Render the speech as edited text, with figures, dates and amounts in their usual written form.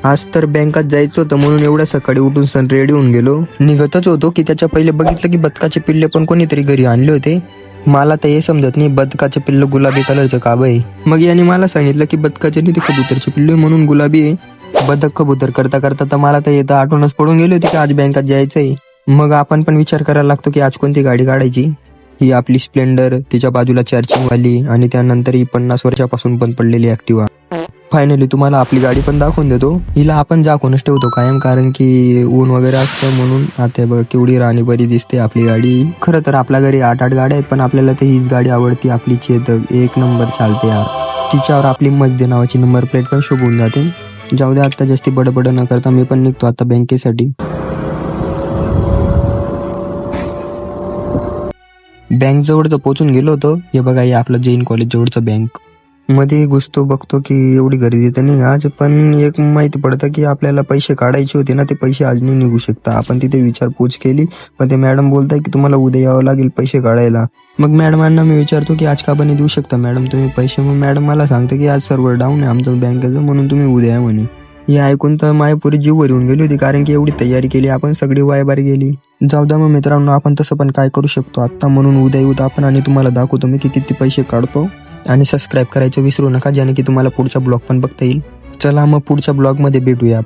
आज तर बँकात जायचं होतं म्हणून एवढ्या सकाळी उठून सण रेडी होऊन गेलो. निघतच होतो की त्याच्या पहिले बघितलं की बदकाचे पिल्ले पण कोणीतरी घरी आणले होते. मला तर हे समजत नाही बदकाचे पिल्ल गुलाबी कलरचे का बाई. मग याने मला सांगितलं की बदकाचे नाही ते कबूतरचे पिल्ले म्हणून गुलाबी आहे. बदक कबूतर करता करता तर मला तर येतं आठवणच पडून गेली होती की आज बँकात जायचंय. मग आपण पण विचार करायला लागतो की आज कोणती गाडी काढायची. ही आपली स्प्लेंडर, तिच्या बाजूला चार्जिंग वाली आणि त्यानंतर ही 50 वर्षापासून बंद पडलेली ऍक्टिवा. फायनली तुम्हाला आपली गाडी पण दाखवून देतो. हिला आपण झाकूनच ठेवतो कायम, कारण की ऊन वगैरे असतं म्हणून. आता बघ केवढी राणी बरी दिसते आपली गाडी. खरं तर आपल्या घरी 8 गाड्या आहेत, पण आपल्याला तर हीच गाडी आवडती, आपली चेतक. 1 नंबर चालते यार. तिच्यावर आपली मजदे नावाची नंबर प्लेट पण शोभून जाते. जाऊ दे, आता जास्ती बडबड न करता मी पण निघतो आता बँकेसाठी. बँक जवळ तर पोहोचून गेलो होतो. हे बघा, हे आपलं जैन कॉलेज जवळचं बँक. मध्ये घुसतो, बघतो की एवढी गर्दी तर नाही आज, पण एक माहिती पडतं की आपल्याला पैसे काढायचे होते ना, ते पैसे आज नाही निघू शकता. आपण तिथे विचारपूस केली, पण ते मॅडम बोलताय की तुम्हाला उद्या यावं लागेल पैसे काढायला. मग मॅडमांना मी विचारतो की आज का पण देऊ शकता मॅडम तुम्ही पैसे. मग मॅडम मला सांगते की आज सर्व्हर डाऊन आहे आमचं बँकेचं, म्हणून तुम्ही उद्या या म्हणे. हे ऐकून तर मायपुरी जीववर येऊन गेली होती, कारण की एवढी तयारी केली आपण, सगळी वायबार गेली. जाऊ द्या मग मित्रांनो, आपण तसं पण काय करू शकतो आता, म्हणून उद्या येऊत आपण आणि तुम्हाला दाखवतो मी किती पैसे काढतो. आणि सबस्क्राईब करायचं विसरू नका, ज्याने की तुम्हाला पुढचा ब्लॉग पण बघता येईल. चला मग पुढच्या ब्लॉगमध्ये भेटूया.